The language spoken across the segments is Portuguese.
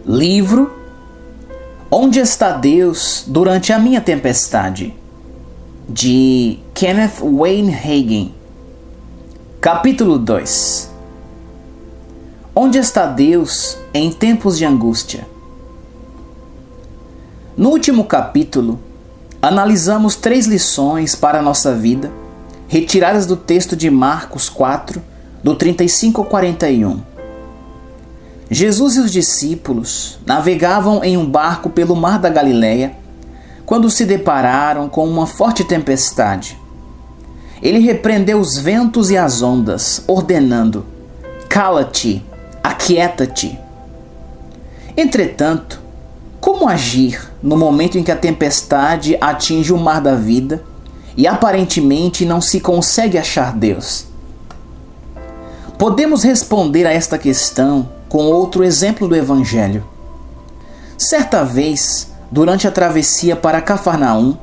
Livro Onde Está Deus Durante a Minha Tempestade, de Kenneth Wayne Hagin. Capítulo 2. Onde está Deus em tempos de angústia? No último capítulo, analisamos 3 lições para a nossa vida, retiradas do texto de Marcos 4, do 35 ao 41. Jesus e os discípulos navegavam em um barco pelo mar da Galileia quando se depararam com uma forte tempestade. Ele repreendeu os ventos e as ondas, ordenando: "Cala-te, aquieta-te." Entretanto, como agir no momento em que a tempestade atinge o mar da vida e aparentemente não se consegue achar Deus? Podemos responder a esta questão com outro exemplo do Evangelho. Certa vez, durante a travessia para Cafarnaum,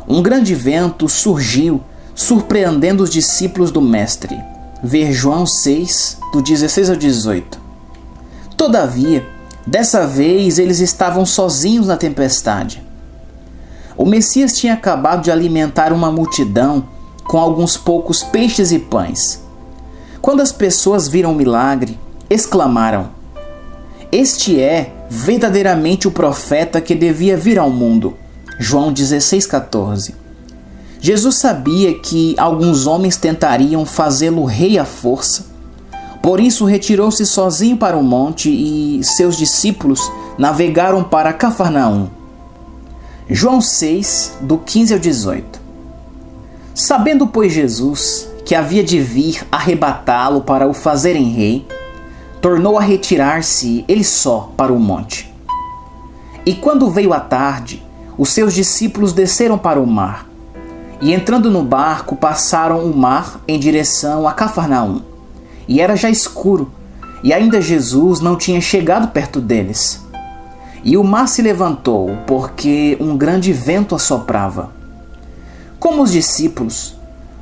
um grande vento surgiu, surpreendendo os discípulos do Mestre. Ver João 6, do 16 ao 18. Todavia, dessa vez eles estavam sozinhos na tempestade. O Messias tinha acabado de alimentar uma multidão com alguns poucos peixes e pães. Quando as pessoas viram o milagre, exclamaram: "Este é verdadeiramente o profeta que devia vir ao mundo." João 16,14. Jesus sabia que alguns homens tentariam fazê-lo rei à força. Por isso retirou-se sozinho para o monte e seus discípulos navegaram para Cafarnaum. João 6, do 15 ao 18. Sabendo, pois, Jesus que havia de vir arrebatá-lo para o fazerem rei, tornou a retirar-se ele só para o monte. E quando veio a tarde, os seus discípulos desceram para o mar, e entrando no barco passaram o mar em direção a Cafarnaum. E era já escuro, e ainda Jesus não tinha chegado perto deles. E o mar se levantou, porque um grande vento assoprava. Como os discípulos,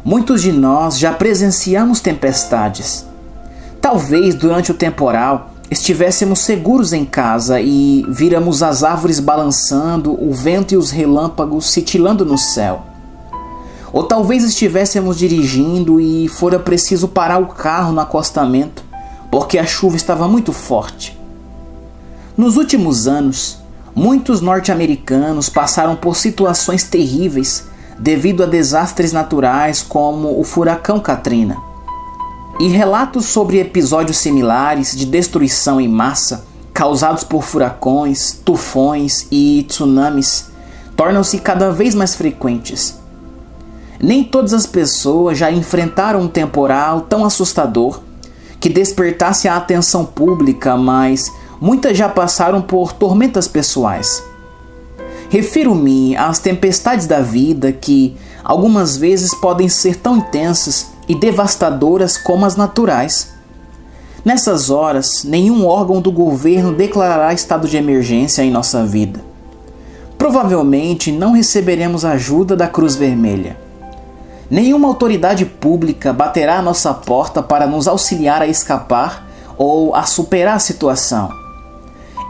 muitos de nós já presenciamos tempestades. Talvez durante o temporal estivéssemos seguros em casa e víramos as árvores balançando, o vento e os relâmpagos cintilando no céu. Ou talvez estivéssemos dirigindo e fora preciso parar o carro no acostamento, porque a chuva estava muito forte. Nos últimos anos, muitos norte-americanos passaram por situações terríveis devido a desastres naturais como o furacão Katrina. E relatos sobre episódios similares de destruição em massa causados por furacões, tufões e tsunamis tornam-se cada vez mais frequentes. Nem todas as pessoas já enfrentaram um temporal tão assustador que despertasse a atenção pública, mas muitas já passaram por tormentas pessoais. Refiro-me às tempestades da vida que algumas vezes podem ser tão intensas e devastadoras como as naturais. Nessas horas, nenhum órgão do governo declarará estado de emergência em nossa vida. Provavelmente não receberemos ajuda da Cruz Vermelha. Nenhuma autoridade pública baterá à nossa porta para nos auxiliar a escapar ou a superar a situação.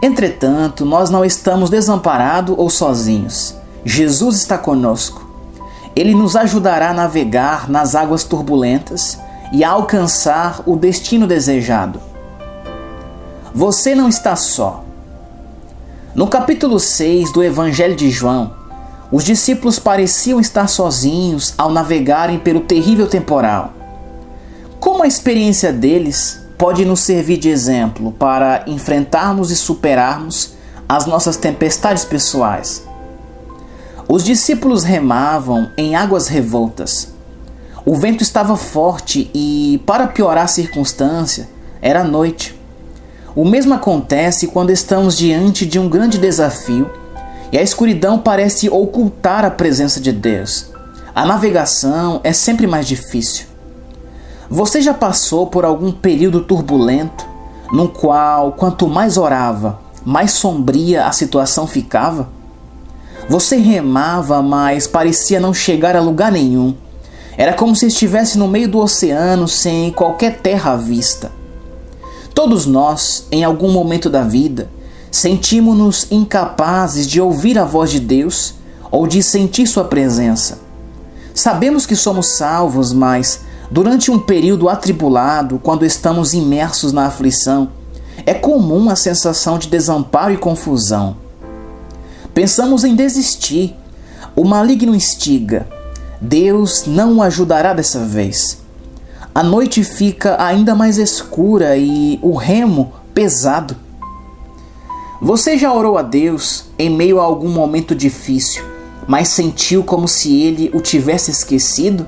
Entretanto, nós não estamos desamparados ou sozinhos. Jesus está conosco. Ele nos ajudará a navegar nas águas turbulentas e a alcançar o destino desejado. Você não está só. No capítulo 6 do Evangelho de João, os discípulos pareciam estar sozinhos ao navegarem pelo terrível temporal. Como a experiência deles pode nos servir de exemplo para enfrentarmos e superarmos as nossas tempestades pessoais? Os discípulos remavam em águas revoltas. O vento estava forte e, para piorar a circunstância, era noite. O mesmo acontece quando estamos diante de um grande desafio e a escuridão parece ocultar a presença de Deus. A navegação é sempre mais difícil. Você já passou por algum período turbulento, no qual, quanto mais orava, mais sombria a situação ficava? Você remava, mas parecia não chegar a lugar nenhum. Era como se estivesse no meio do oceano, sem qualquer terra à vista. Todos nós, em algum momento da vida, Sentimos-nos incapazes de ouvir a voz de Deus ou de sentir sua presença. Sabemos que somos salvos, mas durante um período atribulado, quando estamos imersos na aflição, é comum a sensação de desamparo e confusão. Pensamos em desistir. O maligno instiga. Deus não o ajudará dessa vez. A noite fica ainda mais escura e o remo pesado. Você já orou a Deus em meio a algum momento difícil, mas sentiu como se Ele o tivesse esquecido?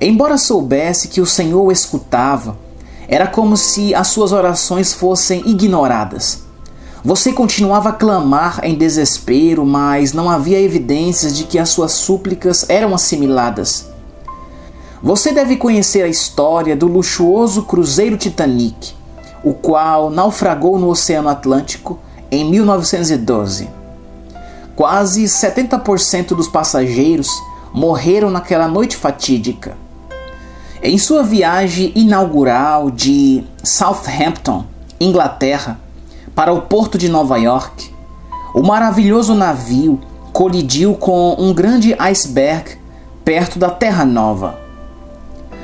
Embora soubesse que o Senhor o escutava, era como se as suas orações fossem ignoradas. Você continuava a clamar em desespero, mas não havia evidências de que as suas súplicas eram assimiladas. Você deve conhecer a história do luxuoso cruzeiro Titanic, o qual naufragou no Oceano Atlântico em 1912. Quase 70% dos passageiros morreram naquela noite fatídica. Em sua viagem inaugural de Southampton, Inglaterra, para o porto de Nova York, o maravilhoso navio colidiu com um grande iceberg perto da Terra Nova.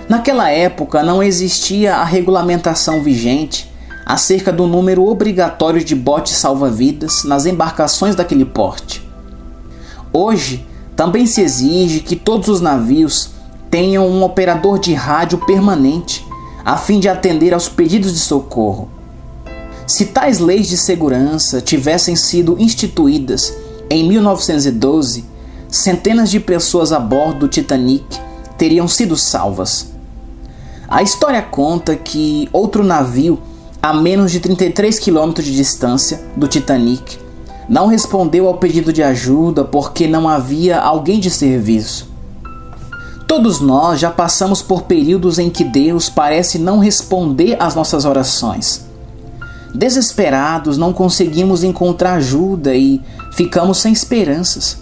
Naquela época não existia a regulamentação vigente acerca do número obrigatório de botes salva-vidas nas embarcações daquele porte. Hoje, também se exige que todos os navios tenham um operador de rádio permanente a fim de atender aos pedidos de socorro. Se tais leis de segurança tivessem sido instituídas em 1912, centenas de pessoas a bordo do Titanic teriam sido salvas. A história conta que outro navio, a menos de 33 km de distância do Titanic, não respondeu ao pedido de ajuda porque não havia alguém de serviço. Todos nós já passamos por períodos em que Deus parece não responder às nossas orações. Desesperados, não conseguimos encontrar ajuda e ficamos sem esperanças.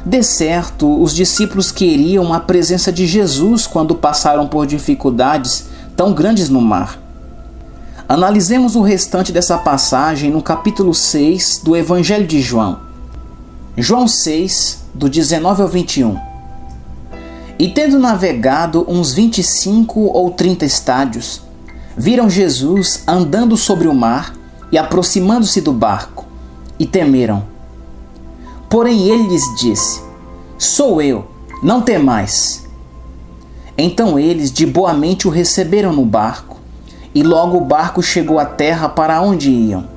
De certo, os discípulos queriam a presença de Jesus quando passaram por dificuldades tão grandes no mar. Analisemos o restante dessa passagem no capítulo 6 do Evangelho de João. João 6, do 19 ao 21. E tendo navegado uns 25 ou 30 estádios, viram Jesus andando sobre o mar e aproximando-se do barco, e temeram. Porém ele lhes disse: Sou eu, não temais. Então eles de boa mente o receberam no barco, e logo o barco chegou à terra para onde iam.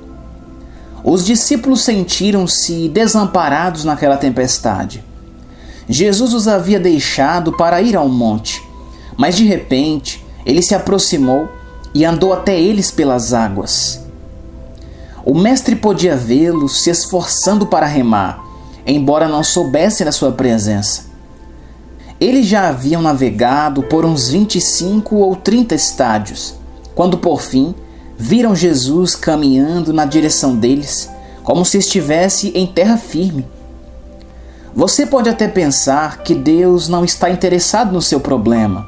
Os discípulos sentiram-se desamparados naquela tempestade. Jesus os havia deixado para ir ao monte, mas de repente ele se aproximou e andou até eles pelas águas. O mestre podia vê-los se esforçando para remar, embora não soubessem da sua presença. Eles já haviam navegado por uns 25 ou 30 estádios, quando por fim viram Jesus caminhando na direção deles, como se estivesse em terra firme. Você pode até pensar que Deus não está interessado no seu problema,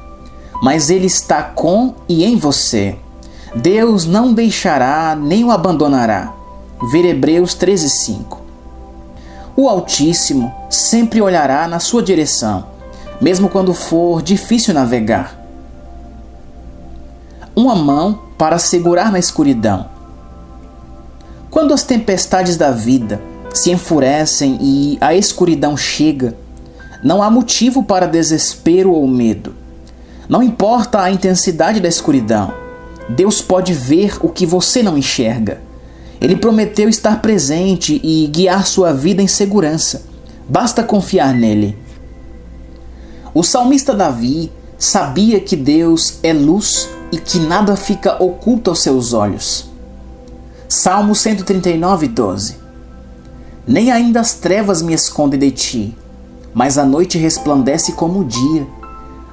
mas Ele está com e em você. Deus não deixará nem o abandonará. Ver Hebreus 13:5. O Altíssimo sempre olhará na sua direção, mesmo quando for difícil navegar. Uma mão para segurar na escuridão. Quando as tempestades da vida se enfurecem e a escuridão chega, não há motivo para desespero ou medo. Não importa a intensidade da escuridão, Deus pode ver o que você não enxerga. Ele prometeu estar presente e guiar sua vida em segurança. Basta confiar nele. O salmista Davi sabia que Deus é luz e que nada fica oculto aos seus olhos. Salmo 139:12. Nem ainda as trevas me escondem de ti, mas a noite resplandece como o dia.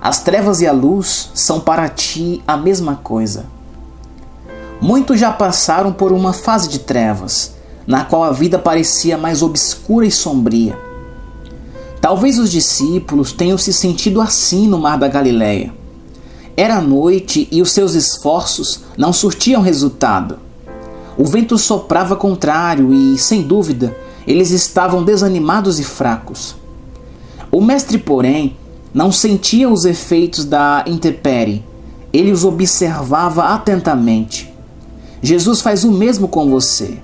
As trevas e a luz são para ti a mesma coisa. Muitos já passaram por uma fase de trevas, na qual a vida parecia mais obscura e sombria. Talvez os discípulos tenham se sentido assim no mar da Galileia. Era noite e os seus esforços não surtiam resultado. O vento soprava contrário e, sem dúvida, eles estavam desanimados e fracos. O mestre, porém, não sentia os efeitos da intempérie. Ele os observava atentamente. Jesus faz o mesmo com você.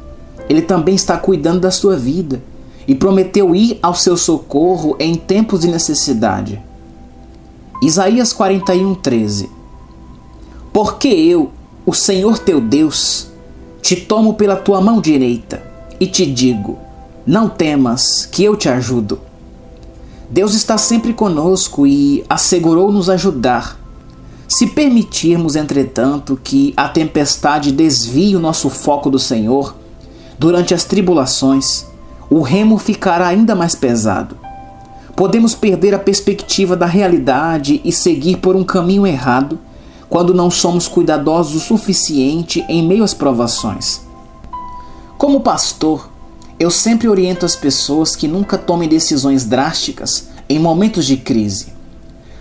Ele também está cuidando da sua vida e prometeu ir ao seu socorro em tempos de necessidade. Isaías 41:13. Porque eu, o Senhor teu Deus, te tomo pela tua mão direita e te digo: não temas, que eu te ajudo. Deus está sempre conosco e assegurou nos ajudar. Se permitirmos, entretanto, que a tempestade desvie o nosso foco do Senhor, durante as tribulações, o remo ficará ainda mais pesado. Podemos perder a perspectiva da realidade e seguir por um caminho errado quando não somos cuidadosos o suficiente em meio às provações. Como pastor, eu sempre oriento as pessoas que nunca tomem decisões drásticas em momentos de crise.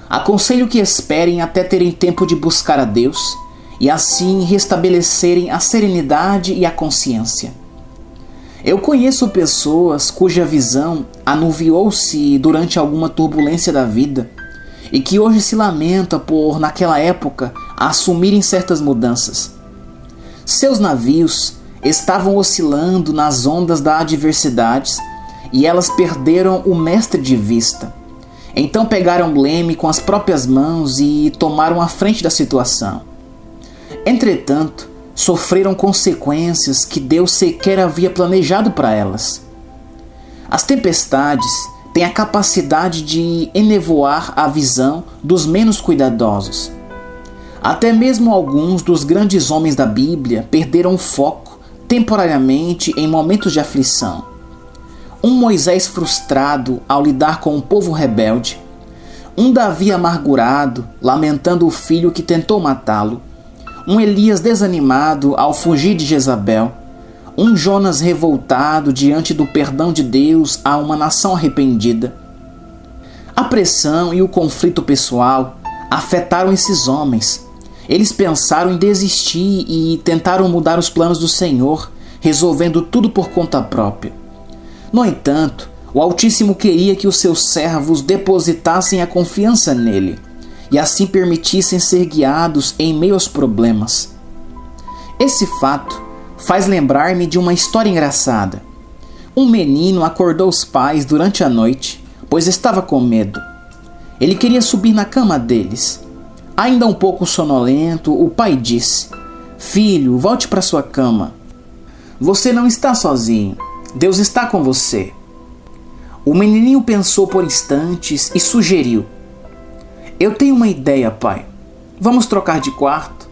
Aconselho que esperem até terem tempo de buscar a Deus e assim restabelecerem a serenidade e a consciência. Eu conheço pessoas cuja visão anuviou-se durante alguma turbulência da vida e que hoje se lamenta por, naquela época, assumirem certas mudanças. Seus navios estavam oscilando nas ondas da adversidade e elas perderam o mestre de vista. Então pegaram o leme com as próprias mãos e tomaram a frente da situação. Entretanto, sofreram consequências que Deus sequer havia planejado para elas. As tempestades têm a capacidade de enevoar a visão dos menos cuidadosos. Até mesmo alguns dos grandes homens da Bíblia perderam o foco temporariamente em momentos de aflição. Um Moisés frustrado ao lidar com um povo rebelde, um Davi amargurado, lamentando o filho que tentou matá-lo, um Elias desanimado ao fugir de Jezabel, um Jonas revoltado diante do perdão de Deus a uma nação arrependida. A pressão e o conflito pessoal afetaram esses homens. Eles pensaram em desistir e tentaram mudar os planos do Senhor, resolvendo tudo por conta própria. No entanto, o Altíssimo queria que os seus servos depositassem a confiança nele e assim permitissem ser guiados em meio aos problemas. Esse fato faz lembrar-me de uma história engraçada. Um menino acordou os pais durante a noite, pois estava com medo. Ele queria subir na cama deles. Ainda um pouco sonolento, o pai disse: "Filho, volte para sua cama. Você não está sozinho. Deus está com você." O menininho pensou por instantes e sugeriu: "Eu tenho uma ideia, pai. Vamos trocar de quarto.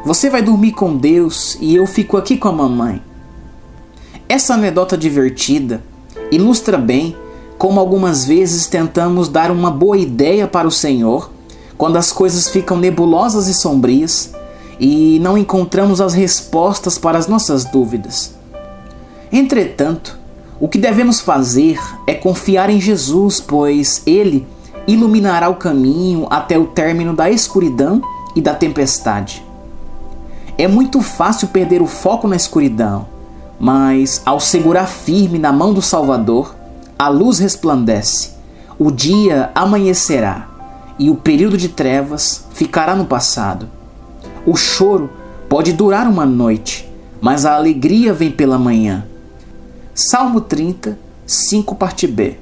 Você vai dormir com Deus e eu fico aqui com a mamãe." Essa anedota divertida ilustra bem como algumas vezes tentamos dar uma boa ideia para o Senhor quando as coisas ficam nebulosas e sombrias e não encontramos as respostas para as nossas dúvidas. Entretanto, o que devemos fazer é confiar em Jesus, pois Ele iluminará o caminho até o término da escuridão e da tempestade. É muito fácil perder o foco na escuridão, mas ao segurar firme na mão do Salvador, a luz resplandece, o dia amanhecerá e o período de trevas ficará no passado. O choro pode durar uma noite, mas a alegria vem pela manhã. Salmo 30, 5, parte B.